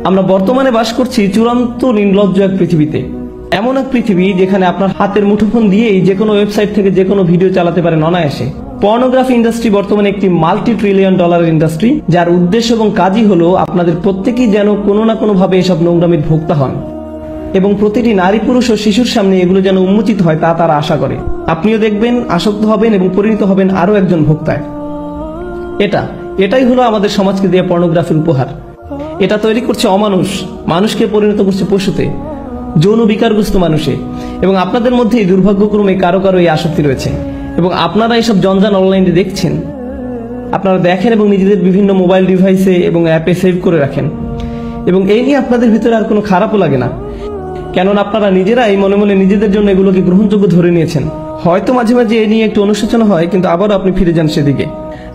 আমরা বর্তমানে বাস করছি চূড়ান্ত নির্লজ্জ এক পৃথিবীতে। এমন এক পৃথিবী যেখানে আপনার হাতের মুঠোফোন দিয়েই যে কোনো ওয়েবসাইট থেকে যে কোনো ভিডিও চালাতে পারেন অনায়াসে। পর্নোগ্রাফি ইন্ডাস্ট্রি বর্তমানে একটি $multi-trillion ইন্ডাস্ট্রি, যার উদ্দেশ্য এবং কাজই হলো আপনাদের প্রত্যেকেই যেন কোনো না কোনো ভাবে এসব নোংরামির ভোক্তা হন এবং প্রতিটি নারী, পুরুষ ও শিশুর সামনে এগুলো যেন উন্মোচিত হয় তা তারা আশা করে। আপনিও দেখবেন, আসক্ত হবেন এবং পরিণত হবেন আরো একজন ভোক্তায়। এটাই হলো আমাদের সমাজকে দেয়া পর্নোগ্রাফির উপহার। এটা তৈরি করছে অমানুষ, মানুষকে পরিণত করছে পশুতে, যৌন বিকারগ্রস্ত মানুষে। এবং আপনাদের মধ্যেই দুর্ভাগ্যক্রমে কারো কারো এই আসক্তি রয়েছে এবং আপনারা এইসব জঞ্জাল অনলাইনে দেখছেন, আপনারা দেখেন এবং নিজেদের বিভিন্ন মোবাইল ডিভাইসে এবং অ্যাপে সেভ করে রাখেন। এবং এই নিয়ে আপনাদের ভিতরে আর কোনো খারাপও লাগে না, কেননা আপনারা নিজেরাই মনে মনে নিজেদের জন্য এগুলোকে গ্রহণযোগ্য ধরে নিয়েছেন। হয়তো মাঝে মাঝে এ নিয়ে একটু অনুশোচনা হয়, কিন্তু আবারও আপনি ফিরে যান সেদিকে।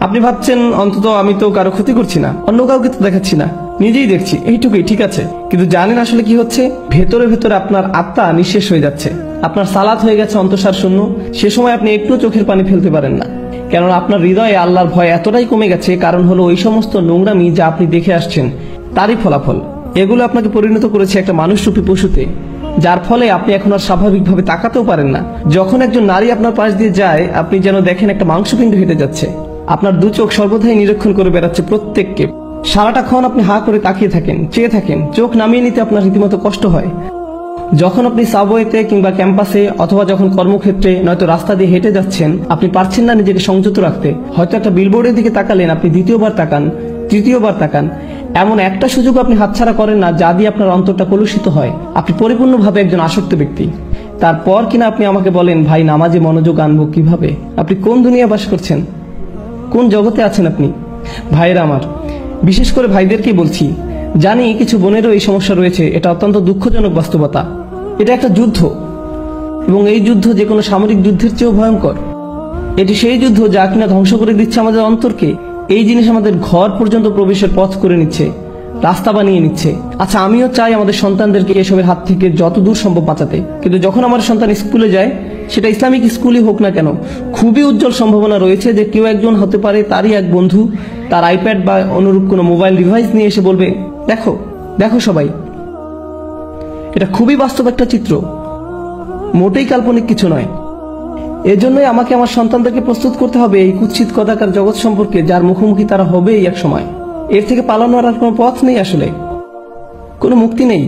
আপনি ভাবছেন অন্তত আমি তো কারো ক্ষতি করছি না, অন্য কাউকে তো দেখাচ্ছি না, নিজেই দেখছি, এইটুকুই ঠিক আছে। কিন্তু জানেন আসলে কি হচ্ছে? ভেতরে ভেতরে আপনার আত্মা নিঃশেষ হয়ে যাচ্ছে, আপনার সালাত হয়ে গেছে অন্তঃসার শূন্য। সে সময় আপনি একটু চোখের পানি ফেলতে পারেন না, কেননা আপনার হৃদয়ে আল্লাহর ভয় এতটাই কমে গেছে। কারণ হলো ওই সমস্ত নোংরামি যা আপনি দেখে আসছেন তারই ফলাফল। এগুলো আপনাকে পরিণত করেছে একটা মানুষরূপী পশুতে, যার ফলে আপনি এখন আর স্বাভাবিকভাবে তাকাতেও পারেন না। যখন একজন নারী আপনার পাশ দিয়ে যায়, আপনি যেন দেখেন একটা মাংসপিণ্ড হেঁটে যাচ্ছে। আপনার দু চোখ সর্বদাই নিরীক্ষণ করে বেড়াচ্ছে প্রত্যেককে। সারাটাক্ষণ আপনি হা করে তাকিয়ে থাকেন, চেয়ে থাকেন, চোখ নামিয়ে নিতে আপনার রীতিমতো কষ্ট হয়। যখন আপনি সাবওয়েতে কিংবা ক্যাম্পাসে অথবা যখন কর্মক্ষেত্রে নয়তো রাস্তা দিয়ে হেঁটে যাচ্ছেন, আপনি পারছেন না নিজেকে সংযত রাখতে। হয়তো একটা বিলবোর্ডের দিকে তাকালেন, আপনি দ্বিতীয়বার তাকান, তৃতীয়বার তাকান। এমন একটা সুযোগ আপনি হাতছাড়া করেন না যা দিয়ে আপনার অন্তরটা কলুষিত হয়। আপনি পরিপূর্ণভাবে একজন আসক্ত ব্যক্তি। তারপর কিনা আপনি আমাকে বলেন, ভাই নামাজে মনোযোগ আনবো কিভাবে? আপনি কোন দুনিয়া বাস করছেন? কোন জগতে আছেন আপনি? ভাইয়েরা আমার, বিশেষ করে ভাইদেরকেই বলছি, জানি কিছু বোনেরও এই সমস্যা রয়েছে। এটা অত্যন্ত দুঃখজনক বাস্তবতা। এটা একটা যুদ্ধ এবং এই যুদ্ধ যে কোনো সামরিক যুদ্ধের চেয়েও ভয়ঙ্কর। এটি সেই যুদ্ধ যা কিনা ধ্বংস করে দিচ্ছে আমাদের অন্তরকে। এই জিনিস আমাদের ঘর পর্যন্ত প্রবেশের পথ করে নিচ্ছে, রাস্তা বানিয়ে নিচ্ছে। আচ্ছা, আমিও চাই আমাদের সন্তানদেরকে এসবের হাত থেকে যত দূর সম্ভব বাঁচাতে, কিন্তু যখন আমার সন্তান স্কুলে যায়, সেটা ইসলামিক স্কুলই হোক না কেন, খুবই উজ্জ্বল সম্ভাবনা রয়েছে যে কেউ একজন হতে পারে তারই এক বন্ধু তার আইপ্যাড বা অনুরূপ কোনো মোবাইল ডিভাইস নিয়ে এসে বলবে, দেখো দেখো সবাই। এটা খুবই বাস্তব একটা চিত্র, মোটেই কাল্পনিক কিছু নয়। এজন্যই আমাকে আমার সন্তানদেরকে প্রস্তুত করতে হবে এই কুৎসিত কদাকার জগৎ সম্পর্কে, যার মুখোমুখি তারা হবেই এক সময়। এর থেকে পালানোর আর কোনো পথ নেই, আসলে কোনো মুক্তি নেই।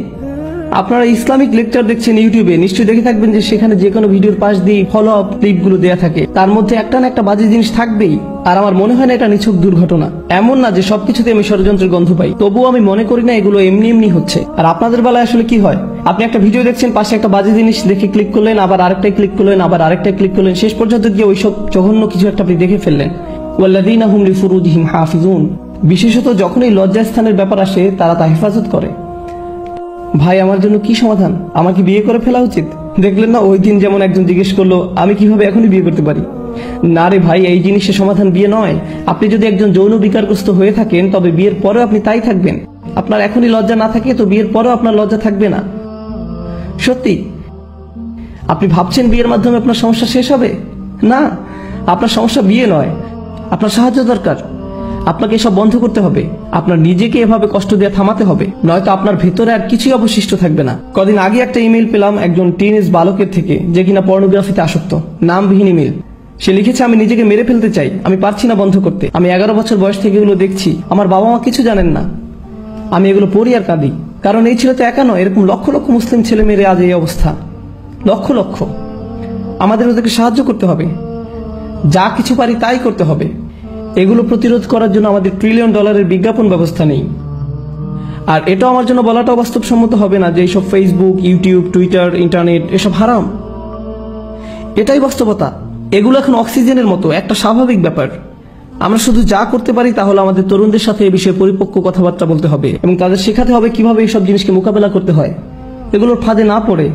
আপনারা ইসলামিক লেকচার দেখছেন ইউটিউবে, নিশ্চয়ই দেখে থাকবেন যে সেখানে যে কোনো ভিডিওর পাশ দিয়ে ফলো আপ ক্লিপগুলো দেয়া থাকে, তার মধ্যে একটা না একটা বাজে জিনিস থাকবেই। আর আমার মনে হয় না এটা নিছক দুর্ঘটনা। এমন না যে সবকিছুতে আমি ষড়যন্ত্রের গন্ধ পাই, তবুও আমি মনে করি না এগুলো এমনি এমনি হচ্ছে। আর আপনাদের বেলায় আসলে কি হয়? আপনি একটা ভিডিও দেখছেন, পাশে একটা বাজে জিনিস দেখে ক্লিক করলেন, আবার আরেকটাই ক্লিক করলেন, আবার আরেকটাই ক্লিক করলেন, শেষ পর্যন্ত গিয়ে ওইসব জঘন্য কিছু একটা আপনি দেখে ফেললেন। ওয়াল্লাযীনা হুম লিফুরুজিহিম হাফিজুন। বিশেষত যখন এই লজ্জাস্থানের ব্যাপার আসে, তারা তা হেফাজত করে। ভাই, আমার জন্য কি সমাধান? আমাকে বিয়ে করে ফেলা উচিত? দেখলেন না ওই দিন যেমন একজন জিজ্ঞেস করলো, আমি কিভাবে এখনই বিয়ে করতে পারি? না রে ভাই, এই জিনিসের সমাধান বিয়ে নয়। আপনি যদি একজন যৌন বিকারগ্রস্ত হয়ে থাকেন, তবে বিয়ের পরেও আপনি তাই থাকবেন। আপনার এখনই লজ্জা না থাকে তো বিয়ের পরেও আপনার লজ্জা থাকবে না। সত্যি আপনি ভাবছেন বিয়ের মাধ্যমে আপনার সমস্যা শেষ হবে? না, আপনার সমস্যা বিয়ে নয়, আপনার সাহায্য দরকার। আপনাকে এসব বন্ধ করতে হবে। আপনার নিজেকে এভাবে কষ্ট দিয়ে থামাতে হবে, নয়তো আপনার ভেতরে আর কিছুই অবশিষ্ট থাকবে না। কদিন আগে একটা ইমেল পেলাম একজন টিনেজ বালকের থেকে, যে কিনা পর্নোগ্রাফিতে আসক্ত। নামবিহীন ইমেল। সে লিখেছে, আমি নিজেকে মেরে ফেলতে চাই, আমি পারছি না বন্ধ করতে। আমি 11 বছর বয়স থেকে এগুলো দেখছি, আমার বাবা মা কিছু জানেন না, আমি এগুলো পড়ি আর কাঁদি। কারণ এই ছেলে তো একা নয়, এরকম লক্ষ লক্ষ মুসলিম ছেলে মেয়ের আজ এই অবস্থা, লক্ষ লক্ষ। আমাদের ওদেরকে সাহায্য করতে হবে, যা কিছু পারি তাই করতে হবে। এগুলো প্রতিরোধ করার জন্য আমাদের $1 ট্রিলিয়ন বিজ্ঞাপন ব্যবস্থা নেই। আর এটা আমার জন্য বলাটাও বাস্তবসম্মত হবে না যে এইসব ফেসবুক, ইউটিউব, টুইটার, ইন্টারনেট এসব হারাম। এটাই বাস্তবতা। এগুলো এখন অক্সিজেনের মতো একটা স্বাভাবিক ব্যাপার। আমরা শুধু যা করতে পারি তা হলো আমাদের তরুণদের সাথে এই বিষয়ে পরিপক্ক কথাবার্তা বলতে হবে এবং তাদের শেখাতে হবে কিভাবে এইসব জিনিসকে মোকাবেলা করতে হয়, এগুলোর ফাঁদে না পড়ে।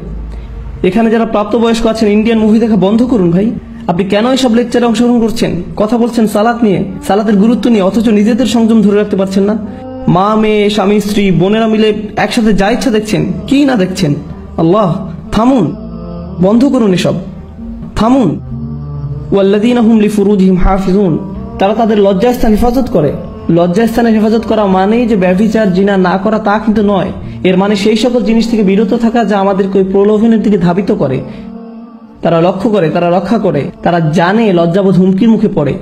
এখানে যারা প্রাপ্তবয়স্ক আছেন, ইন্ডিয়ান মুভি দেখা বন্ধ করুন ভাই। আপনি কেন এইসব লেকচারে অংশগ্রহণ করছেন? কথা বলছেন সালাত নিয়ে, সালাতের গুরুত্ব নিয়ে, অথচ নিজেদের সংযম ধরে রাখতে পারছেন না। মা, মেয়ে, স্বামী, স্ত্রী, বোনেরা মিলে একসাথে যা ইচ্ছা দেখছেন, কি না দেখছেন। আল্লাহ, থামুন, বন্ধ করুন এসব, থামুন। ওয়াল্লাযীনা হুম লিফুরুজিহিম হাফিজুন। তারা তাদের লজ্জাস্থান হেফাজত করে। লজ্জাস্থানের হেফাজত করা মানেই যে ব্যভিচার জিনা না করা তা কিন্তু নয়। এর মানে সেই সকল জিনিস থেকে বিরত থাকা যা আমাদেরকে ওই প্রলোভনের দিকে ধাবিত করে। তারা লক্ষ্য করে, তারা রক্ষা করে, তারা জানে লজ্জাবোধ হুমকির মুখে পড়ে,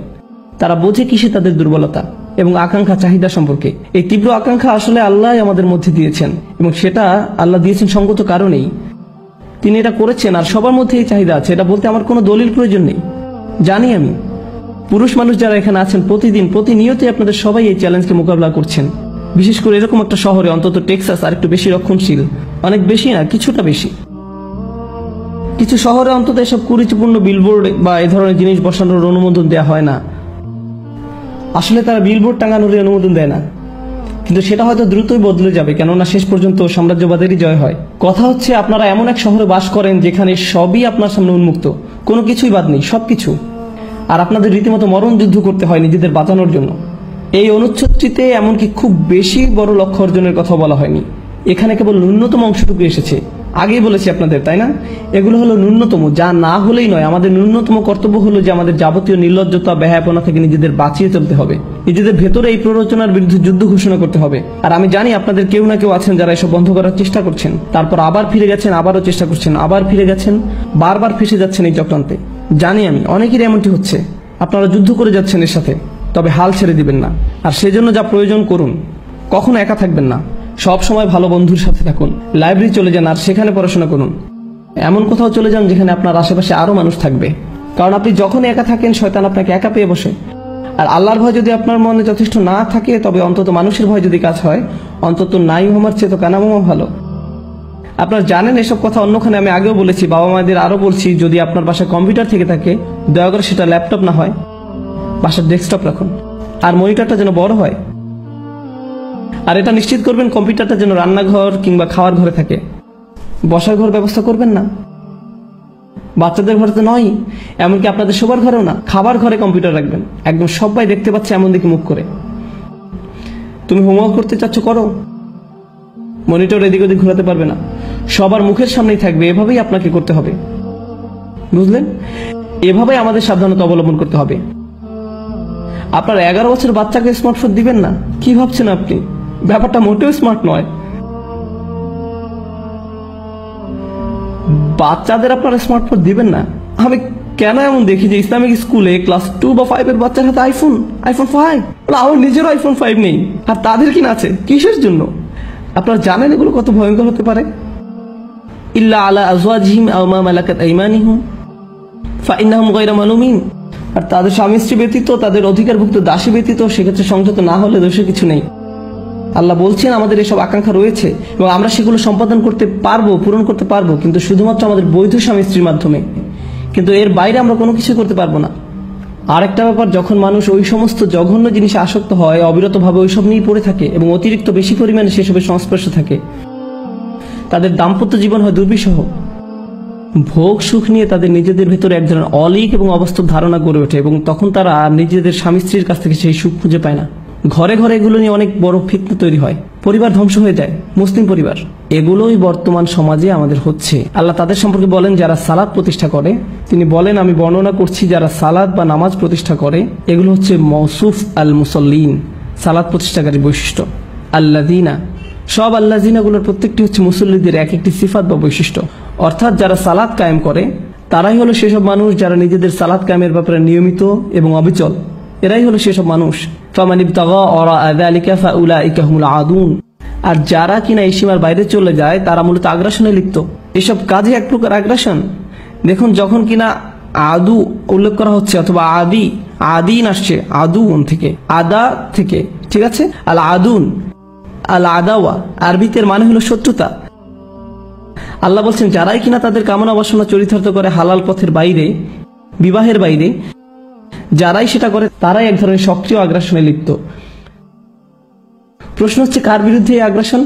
তারা বোঝে কিসে তাদের দুর্বলতা এবং আকাঙ্ক্ষা চাহিদা সম্পর্কে। এই তীব্র আকাঙ্ক্ষা আসলে আল্লাহ আমাদের মধ্যে দিয়েছেন এবং সেটা আল্লাহ দিয়েছেন সঙ্গত কারণেই। তিনি এটা করেছেন আর সবার মধ্যে এই চাহিদা আছে, এটা বলতে আমার কোনো দলিল প্রয়োজন নেই। জানি আমি পুরুষ মানুষ যারা এখানে আছেন প্রতিদিন প্রতিনিয়তই আপনাদের সবাই এই চ্যালেঞ্জকে মোকাবিলা করছেন। বিশেষ করে এরকম একটা শহরে, অন্তত টেক্সাস আর একটু বেশি রক্ষণশীল, অনেক বেশি না কিছুটা বেশি। কিছু শহরে অন্তত এসব কুরুচিপূর্ণ বিলবোর্ড বা এই ধরনের জিনিস বসানোর অনুমোদন দেওয়া হয় না। আসলে তারা বিলবোর্ড টাঙানোর অনুমোদন দেয় না, কিন্তু সেটা হয়তো দ্রুতই বদলে যাবে, কেননা শেষ পর্যন্ত সাম্রাজ্যবাদেরই জয় হয়। কথা হচ্ছে আপনারা এমন এক শহরে বাস করেন যেখানে সবই আপনার সামনে উন্মুক্ত, কোনো কিছুই বাদ নেই, সবকিছু। আর আপনাদের রীতিমতো মরণ যুদ্ধ করতে হয় নিজেদের বাঁচানোর জন্য। এই অনুচ্ছেদটিতে এমনকি খুব বেশি বড় লক্ষ্য অর্জনের কথা বলা হয়নি, এখানে কেবল ন্যূনতম অংশটুকু এসেছে। আগেই বলেছি আপনাদের, তাই না? এগুলো হলো ন্যূনতম, যা না হলেই নয়। আমাদের ন্যূনতম কর্তব্য হলো যে আমাদের যাবতীয় নির্লজ্জতা, ব্যয়াপনা থেকে নিজেদের বাঁচিয়ে চলতে হবে, নিজেদের ভেতরে এই প্ররোচনার বিরুদ্ধে যুদ্ধ ঘোষণা করতে হবে। আর আমি জানি আপনাদের কেউ না কেউ আছেন যারা এসব বন্ধ করার চেষ্টা করছেন, তারপর আবার ফিরে গেছেন, আবারও চেষ্টা করছেন, আবার ফিরে গেছেন, বারবার ফেসে যাচ্ছেন এই চক্রান্তে। জানি আমি অনেকেরই এমনটি হচ্ছে। আপনারা যুদ্ধ করে যাচ্ছেন এর সাথে, তবে হাল ছেড়ে দিবেন না। আর সেজন্য যা প্রয়োজন করুন, কখনো একা থাকবেন না, সব সময় ভালো বন্ধুর সাথে থাকুন, লাইব্রেরি চলে যান আর সেখানে পড়াশোনা করুন। এমন কোথাও চলে যান যেখানে আপনার আশেপাশে আরো মানুষ থাকবে, কারণ আপনি যখনই একা থাকেন শয়তান আপনাকে একা পেয়ে বসে। আর আল্লাহর ভয় যদি আপনার মনে যথেষ্ট না থাকে, তবে অন্তত মানুষের ভয় যদি কাজ হয়, অন্তত নাই হোমার চেয়ে তো কানামোমা ভালো। আপনারা জানেন এসব কথা অন্যখানে আমি আগেও বলেছি, বাবা মায়েদের আরো বলছি, যদি আপনার বাসায় কম্পিউটার থেকে থাকে দয়া করে সেটা ল্যাপটপ না হয়, বাসার ডেস্কটপ রাখুন। আর মনিটরটা যেন বড় হয়। আর এটা নিশ্চিত করবেন কম্পিউটারটা যেন রান্নাঘর কিংবা খাওয়ার ঘরে থাকে, বসার ঘর ব্যবস্থা করবেন না। বাচ্চাদের ঘরে তো নয়, এমনকি আপনাদের শোবার ঘরেও না, খাবার ঘরে কম্পিউটার রাখবেন, একদম সবাই দেখতে পাচ্ছে এমন দিকে মুখ করে। তুমি হোমওয়ার্ক করতে চাচ্ছ, করো, মনিটর এদিক ওদিক ঘোরাতে পারবে না, সবার মুখের সামনেই থাকবে। এভাবেই আপনাকে করতে হবে, বুঝলেন? এভাবেই আমাদের সাবধানতা অবলম্বন করতে হবে। আপনার 11 বছর বাচ্চাকে স্মার্টফোন দিবেন না, কি ভাবছেন আপনি? ব্যাপারটা মোটেও স্মার্ট নয়। বাচ্চাদের আপনারা স্মার্টফোন দিবেন না। আমি কেন এমন দেখি যে ইসলামিক স্কুলে ক্লাস 2 বা 5 এর বাচ্চার হাতে আইফোন 5, আমার নিজেরও আইফোন 5 নেই, আর তাদের কিনা আছে, কিসের জন্য? আপনারা জানেন এগুলো কত ভয়ঙ্কর হতে পারে? ইল্লা আলা আজওয়াজিহিম আও মা মালাকাত আইমানিহুম ফাইন্নাহুম গায়রা মালুমিন। আর তাদের স্বামী স্ত্রী ব্যতীত, তাদের অধিকারভুক্ত দাসী ব্যতীত, সেক্ষেত্রে সংযত না হলে দোষের কিছু নেই। আল্লাহ বলছেন আমাদের এসব আকাঙ্ক্ষা রয়েছে এবং আমরা সেগুলো সম্পাদন করতে পারবো, পূরণ করতে পারবো, কিন্তু শুধুমাত্র আমাদের বৈধ স্বামী স্ত্রীর মাধ্যমে। কিন্তু এর বাইরে আমরা কোনো কিছু করতে পারবো না। আরেকটা ব্যাপার, যখন মানুষ ওই সমস্ত জঘন্য জিনিসে আসক্ত হয়, অবিরতভাবে ওইসব নিয়ে পড়ে থাকে এবং অতিরিক্ত বেশি পরিমাণে সেসবের সংস্পর্শে থাকে, তাদের দাম্পত্য জীবন হয় দুর্বিষহ। ভোগ সুখ নিয়ে তাদের নিজেদের ভেতরে এক ধরনের অলীক এবং অবাস্তব ধারণা গড়ে ওঠে এবং তখন তারা নিজেদের স্বামী স্ত্রীর কাছ থেকে সেই সুখ খুঁজে পায় না। ঘরে ঘরে এগুলো নিয়ে অনেক বড় ফিতনা তৈরি হয়, পরিবার ধ্বংস হয়ে যায়, মুসলিম পরিবার। এগুলোই বর্তমান সমাজে আমাদের হচ্ছে। আল্লাহ তাদের সম্পর্কে বলেন যারা সালাত প্রতিষ্ঠা করে, তিনি বলেন আমি বর্ণনা করছি যারা সালাত বা নামাজ প্রতিষ্ঠা করে, এগুলো হচ্ছে মওসুফ আল মুসল্লিন, সালাত প্রতিষ্ঠাকারী বৈশিষ্ট্য। আল্লাযিনা, সব আল্লাযিনাগুলোর প্রত্যেকটি হচ্ছে মুসল্লিদের এক একটি সিফাত বা বৈশিষ্ট্য। অর্থাৎ যারা সালাত কায়েম করে তারাই হলো সেসব মানুষ যারা নিজেদের সালাত কায়েমের ব্যাপারে নিয়মিত এবং অবিচল। এরাই হলো সেসব মানুষ। ফামান ইবতাগা ওয়ারাআ যালিকা ফাউলাইকা হুমুল আদুন। আর যারা কিনা এই সীমার বাইরে চলে যায় তারা মূলত আগ্রাসনে লিপ্ত। এসব কাজে এক প্রকার আগ্রাসন। দেখুন, যখন কিনা আদু উল্লেখ করা হচ্ছে অথবা আদিন আসছে আদুন থেকে, আদা থেকে, ঠিক আছে? আল আদুন, আল আদাওয়া আরবিতে মানে হলো শত্রুতা। আল্লাহ বলছেন যারাই কিনা তাদের কামনা বাসনা চরিতার্থ করে হালাল পথের বাইরে, বিবাহের বাইরে, যারাই সেটা করে তারাই এক ধরনের সক্রিয় আগ্রাসনে লিপ্ত। প্রশ্ন হচ্ছে কার বিরুদ্ধে এই আগ্রাসন?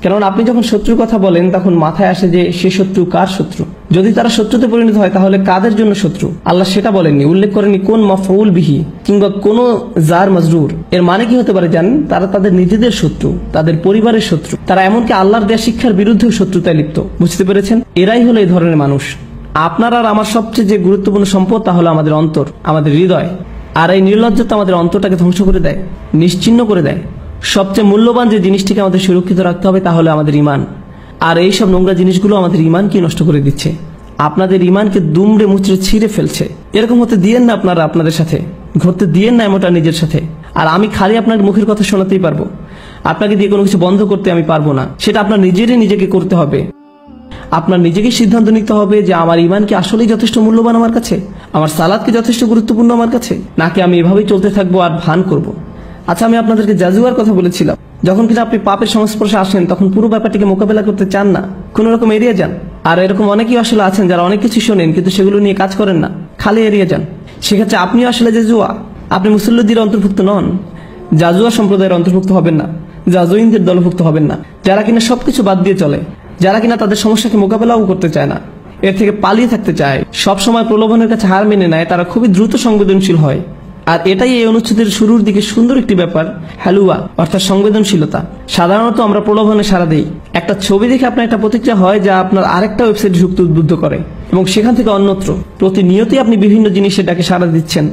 কারণ আপনি যখন শত্রুর কথা বলেন তখন মাথায় আসে যে সে শত্রু কার শত্রু। যদি তারা শত্রুতে পরিণত হয় তাহলে কাদের জন্য শত্রু? আল্লাহ সেটা বলেননি, উল্লেখ করেননি কোন মাফউল বিহি কিংবা কোন জার মাজরুর। এর মানে কি হতে পারে জানেন? তারা তাদের নিজেদের শত্রু, তাদের পরিবারের শত্রু, তারা এমনকি আল্লাহর দেয়া শিক্ষার বিরুদ্ধেও শত্রুতায় লিপ্ত। বুঝতে পেরেছেন? এরাই হলো এই ধরনের মানুষ। আপনার আর আমার সবচেয়ে যে গুরুত্বপূর্ণ সম্পদ তা হলো আমাদের অন্তর, আমাদের হৃদয়। আর এই নির্লজ্জতা আমাদের অন্তরটাকে ধ্বংস করে দেয়, নিশ্চিহ্ন করে দেয়। সবচেয়ে মূল্যবান যে জিনিসটিকে আমাদের সুরক্ষিত রাখতে হবে তা হলো আমাদের ঈমান। আর এই সব নোংরা জিনিসগুলো আমাদের ঈমানকে নষ্ট করে দিচ্ছে, আপনাদের ঈমানকে দুমড়ে মুচড়ে ছিঁড়ে ফেলছে। এরকম হতে দিয়েন না আপনারা, আপনাদের সাথে ঘটতে দিয়েন না এমনটা নিজের সাথে। আর আমি খালি আপনার মুখের কথা শোনাতেই পারবো, আপনাকে দিয়ে কোনো কিছু বন্ধ করতে আমি পারবো না। সেটা আপনার নিজেরই নিজেকে করতে হবে। আপনার নিজেকেই সিদ্ধান্ত নিতে হবে যে আমার ঈমান কি আসলেই যথেষ্ট মূল্যবান আমার কাছে, আমার সালাত কি যথেষ্ট গুরুত্বপূর্ণ আমার কাছে, নাকি আমি এভাবেই চলতে থাকবো আর ভান করব। আচ্ছা, আমি আপনাদেরকে জাজুয়ার কথা বলেছিলাম। যখন কিনা আপনি পাপের সংস্পর্শে আসেন তখন পুরো ব্যাপারটিকে মোকাবেলা করতে চান না, কোন রকম এড়িয়ে যান। আর এরকম অনেকেই আসলে আছেন যারা অনেক কিছু শোনেন কিন্তু সেগুলো নিয়ে কাজ করেন না, খালি এড়িয়ে যান। সেক্ষেত্রে আপনিও আসলে জাজুয়া, আপনি মুসল্লিদের অন্তর্ভুক্ত নন, জাজুয়া সম্প্রদায়ের অন্তর্ভুক্ত হবেন না, জাজুইনদের দলভুক্ত হবেন না, যারা কিনা সবকিছু বাদ দিয়ে চলে, যারা কিনা তাদের সমস্যাকে মোকাবেলাও করতে চায় না, এর থেকে পালিয়ে থাকতে চায়, সবসময় প্রলোভনের কাছে হার মেনে নেয়, তারা খুবই দ্রুত সংবেদনশীল হয়। আর এটাই এই অনুচ্ছেদের শুরুর দিকে সুন্দর একটি ব্যাপার, হালুয়া অর্থাৎ সংবেদনশীলতা। সাধারণত আমরা প্রলোভনে সাড়া দিই। একটা ছবি দেখে আপনার একটা প্রতিক্রিয়া হয় যা আপনার আরেকটা ওয়েবসাইট ঢুকতে উদ্বুদ্ধ করে এবং সেখান থেকে অন্যত্র প্রতিনিয়তই আপনি বিভিন্ন জিনিসের ডাকে সাড়া দিচ্ছেন।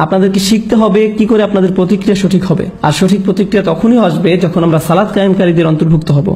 আপনাদেরকে শিখতে হবে কি করে আপনাদের প্রতিক্রিয়া সঠিক হবে। আর সঠিক প্রতিক্রিয়া তখনই আসবে যখন আমরা সালাত কায়েমকারীদের অন্তর্ভুক্ত হব।